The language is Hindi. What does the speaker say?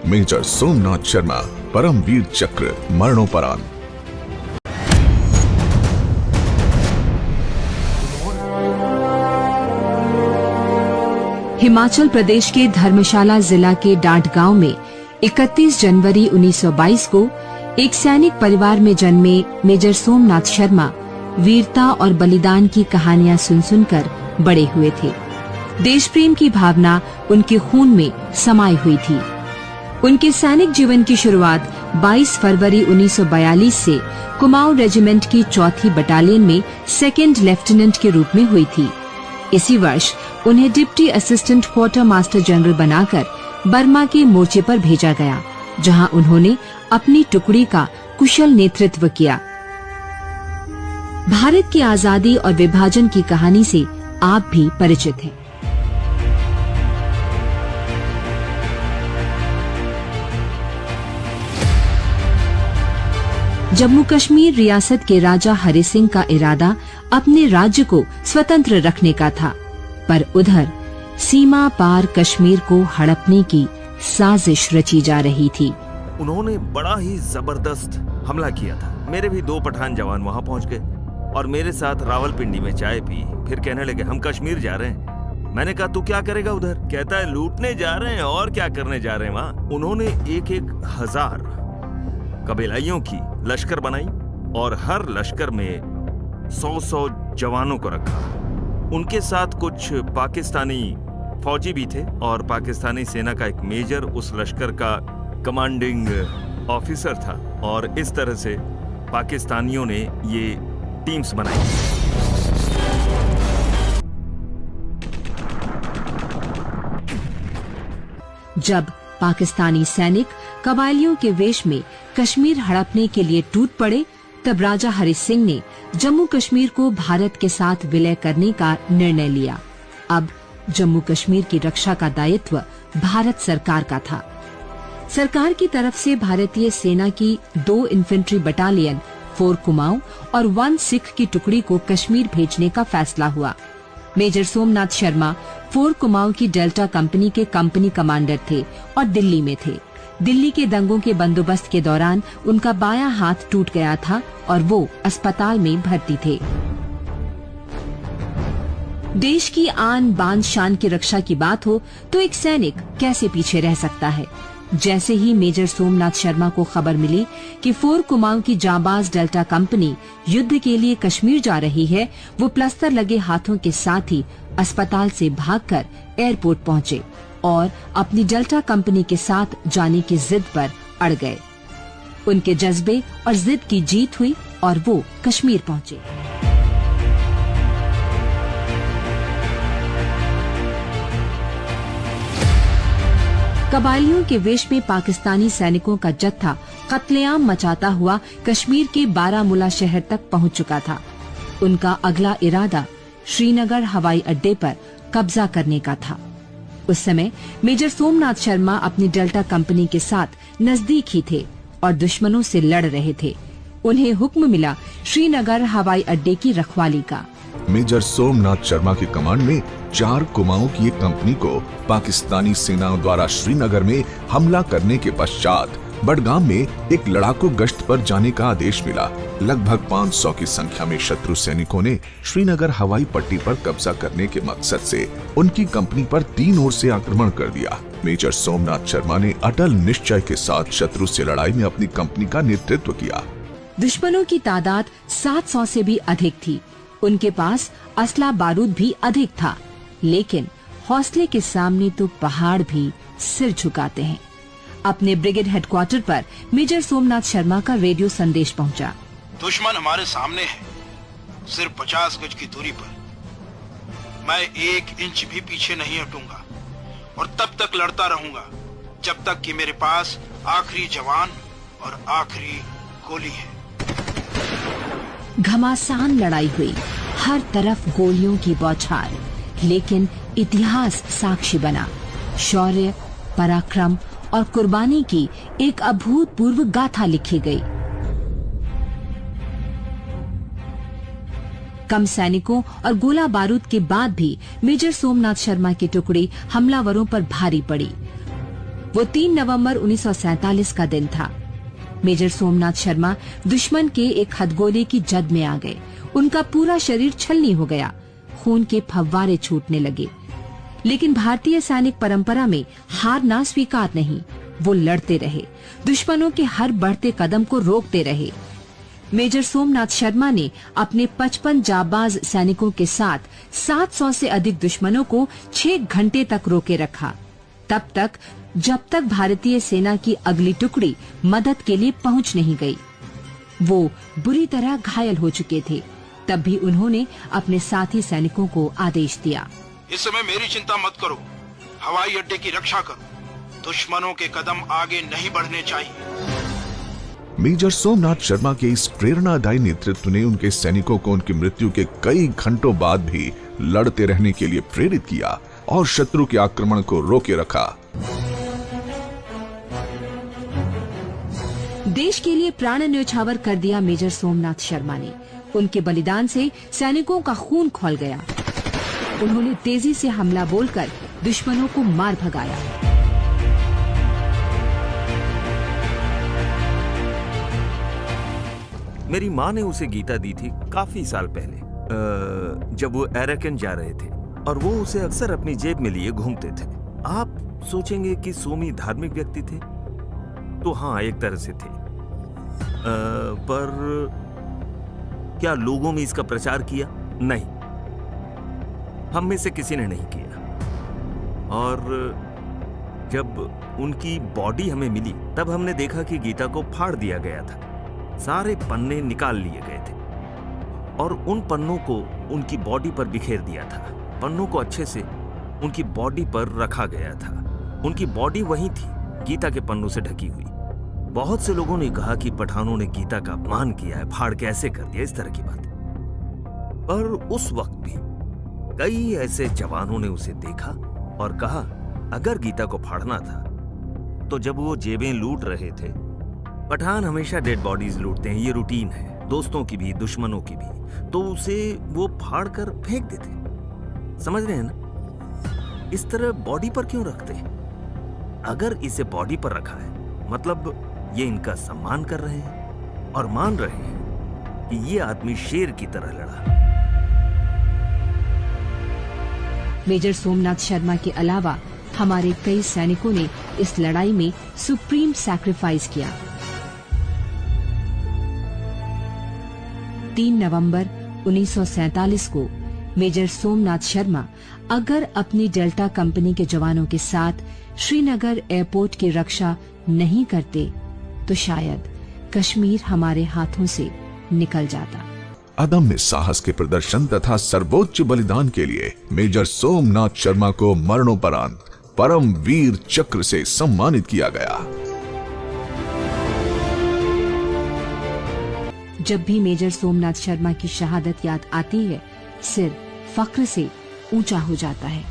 मेजर सोमनाथ शर्मा, परमवीर चक्र, मरणोपरांत। हिमाचल प्रदेश के धर्मशाला जिला के डांट गांव में 31 जनवरी 1922 को एक सैनिक परिवार में जन्मे मेजर सोमनाथ शर्मा वीरता और बलिदान की कहानियां सुन सुनकर बड़े हुए थे। देश प्रेम की भावना उनके खून में समाई हुई थी। उनके सैनिक जीवन की शुरुआत 22 फरवरी 1942 से कुमाऊं रेजिमेंट की 4थी बटालियन में सेकंड लेफ्टिनेंट के रूप में हुई थी। इसी वर्ष उन्हें deputy assistant quarter master general बनाकर बर्मा के मोर्चे पर भेजा गया, जहां उन्होंने अपनी टुकड़ी का कुशल नेतृत्व किया। भारत की आजादी और विभाजन की कहानी से आप भी परिचित हैं। जम्मू कश्मीर रियासत के राजा हरि सिंह का इरादा अपने राज्य को स्वतंत्र रखने का था, पर उधर सीमा पार कश्मीर को हड़पने की साजिश रची जा रही थी। उन्होंने बड़ा ही जबरदस्त हमला किया था। मेरे भी 2 पठान जवान वहां पहुंच गए और मेरे साथ रावलपिंडी में चाय पी। फिर कहने लगे हम कश्मीर जा रहे हैं। मैंने कहा तू क्या करेगा उधर? कहता है लूटने जा रहे हैं और क्या करने जा रहे हैं वहाँ। उन्होंने एक हजार कबीलाइयों की लश्कर बनाई और हर लश्कर में 100 जवानों को रखा। उनके साथ कुछ पाकिस्तानी फौजी भी थे और पाकिस्तानी सेना का एक मेजर उस लश्कर का कमांडिंग ऑफिसर था। और इस तरह से पाकिस्तानियों ने ये टीम्स बनाई। जब पाकिस्तानी सैनिक कबायलियों के वेश में कश्मीर हड़पने के लिए टूट पड़े, तब राजा हरि सिंह ने जम्मू कश्मीर को भारत के साथ विलय करने का निर्णय लिया। अब जम्मू कश्मीर की रक्षा का दायित्व भारत सरकार का था। सरकार की तरफ से भारतीय सेना की 2 इन्फेंट्री बटालियन 4 कुमाऊं और 1 सिख की टुकड़ी को कश्मीर भेजने का फैसला हुआ। मेजर सोमनाथ शर्मा 4 कुमाऊं की डेल्टा कंपनी के कंपनी कमांडर थे और दिल्ली में थे। दिल्ली के दंगों के बंदोबस्त के दौरान उनका बायां हाथ टूट गया था और वो अस्पताल में भर्ती थे। देश की आन बान शान की रक्षा की बात हो तो एक सैनिक कैसे पीछे रह सकता है। जैसे ही मेजर सोमनाथ शर्मा को खबर मिली कि 4 कुमाऊं की जांबाज डेल्टा कंपनी युद्ध के लिए कश्मीर जा रही है, वो प्लास्टर लगे हाथों के साथ ही अस्पताल से भागकर एयरपोर्ट पहुंचे और अपनी डेल्टा कंपनी के साथ जाने की जिद पर अड़ गए। उनके जज्बे और जिद की जीत हुई और वो कश्मीर पहुंचे। कबायलियों के वेश में पाकिस्तानी सैनिकों का जत्था कत्लेआम मचाता हुआ कश्मीर के बारामूला शहर तक पहुंच चुका था। उनका अगला इरादा श्रीनगर हवाई अड्डे पर कब्जा करने का था। उस समय मेजर सोमनाथ शर्मा अपनी डेल्टा कंपनी के साथ नजदीक ही थे और दुश्मनों से लड़ रहे थे। उन्हें हुक्म मिला श्रीनगर हवाई अड्डे की रखवाली का। मेजर सोमनाथ शर्मा की कमांड में 4 कुमाऊं की एक कंपनी को पाकिस्तानी सेनाओं द्वारा श्रीनगर में हमला करने के पश्चात बडगाम में एक लड़ाकू गश्त पर जाने का आदेश मिला। लगभग 500 की संख्या में शत्रु सैनिकों ने श्रीनगर हवाई पट्टी पर कब्जा करने के मकसद से उनकी कंपनी पर 3 ओर से आक्रमण कर दिया। मेजर सोमनाथ शर्मा ने अटल निश्चय के साथ शत्रु से लड़ाई में अपनी कंपनी का नेतृत्व किया। दुश्मनों की तादाद 700 से भी अधिक थी। उनके पास असला बारूद भी अधिक था, लेकिन हौसले के सामने तो पहाड़ भी सिर झुकाते हैं। अपने ब्रिगेड हेडक्वार्टर पर मेजर सोमनाथ शर्मा का रेडियो संदेश पहुंचा। दुश्मन हमारे सामने है, सिर्फ 50 गज की दूरी पर। मैं 1 इंच भी पीछे नहीं हटूंगा और तब तक लड़ता रहूंगा जब तक कि मेरे पास आखिरी जवान और आखिरी गोली है। घमासान लड़ाई हुई, हर तरफ गोलियों की बौछार, लेकिन इतिहास साक्षी बना। शौर्य, पराक्रम और कुर्बानी की एक अभूतपूर्व गाथा लिखी गई। कम सैनिकों और गोला बारूद के बाद भी मेजर सोमनाथ शर्मा की टुकड़ी हमलावरों पर भारी पड़ी। वो 3 नवंबर 1947 का दिन था। मेजर सोमनाथ शर्मा दुश्मन के एक हथगोले की जद में आ गए। उनका पूरा शरीर छलनी हो गया, खून के फव्वारे छूटने लगे। लेकिन भारतीय सैनिक परंपरा में हार ना स्वीकार नहीं। वो लड़ते रहे, दुश्मनों के हर बढ़ते कदम को रोकते रहे। मेजर सोमनाथ शर्मा ने अपने 55 जाबाज सैनिकों के साथ 700 से अधिक दुश्मनों को 6 घंटे तक रोके रखा, तब तक जब तक भारतीय सेना की अगली टुकड़ी मदद के लिए पहुंच नहीं गई। वो बुरी तरह घायल हो चुके थे। तब भी उन्होंने अपने साथी सैनिकों को आदेश दिया, इस समय मेरी चिंता मत करो, हवाई अड्डे की रक्षा करो, दुश्मनों के कदम आगे नहीं बढ़ने चाहिए। मेजर सोमनाथ शर्मा के इस प्रेरणादायी नेतृत्व ने उनके सैनिकों को उनकी मृत्यु के कई घंटों बाद भी लड़ते रहने के लिए प्रेरित किया और शत्रु के आक्रमण को रोके रखा। देश के लिए प्राण न्यौछावर कर दिया मेजर सोमनाथ शर्मा ने। उनके बलिदान से सैनिकों का खून खौल गया। उन्होंने तेजी से हमला बोलकर दुश्मनों को मार भगाया। मेरी माँ ने उसे गीता दी थी काफी साल पहले, जब वो अराकान जा रहे थे, और वो उसे अक्सर अपनी जेब में लिए घूमते थे। आप सोचेंगे कि सोमी धार्मिक व्यक्ति थे, तो हाँ, एक तरह से थे, पर क्या लोगों में इसका प्रचार किया? नहीं, हम में से किसी ने नहीं किया। और जब उनकी बॉडी हमें मिली, तब हमने देखा कि गीता को फाड़ दिया गया था, सारे पन्ने निकाल लिए गए थे और उन पन्नों को उनकी बॉडी पर बिखेर दिया था। पन्नों को अच्छे से उनकी बॉडी पर रखा गया था। उनकी बॉडी वहीं थी, गीता के पन्नों से ढकी हुई। बहुत से लोगों ने कहा कि पठानों ने गीता का अपमान किया है, फाड़ के ऐसे कर दिया, इस तरह की बात। पर उस वक्त भी कई ऐसे जवानों ने उसे देखा और कहा, अगर गीता को फाड़ना था तो जब वो जेबें लूट रहे थे, पठान हमेशा डेड बॉडीज लूटते हैं, ये रूटीन है, दोस्तों की भी दुश्मनों की भी, तो उसे वो फाड़ कर फेंक देते। समझ रहे हैं ना? इस तरह बॉडी पर क्यों रखते? अगर इसे बॉडी पर रखा है, मतलब ये इनका सम्मान कर रहे हैं और मान रहे हैं कि ये आदमी शेर की तरह लड़ा। मेजर सोमनाथ शर्मा के अलावा हमारे कई सैनिकों ने इस लड़ाई में सुप्रीम सैक्रिफाइस किया। 3 नवंबर 1947 को मेजर सोमनाथ शर्मा अगर अपनी डेल्टा कंपनी के जवानों के साथ श्रीनगर एयरपोर्ट की रक्षा नहीं करते तो शायद कश्मीर हमारे हाथों से निकल जाता। अदम्य साहस के प्रदर्शन तथा सर्वोच्च बलिदान के लिए मेजर सोमनाथ शर्मा को मरणोपरांत परम वीर चक्र से सम्मानित किया गया। जब भी मेजर सोमनाथ शर्मा की शहादत याद आती है, सिर फख्र से ऊंचा हो जाता है।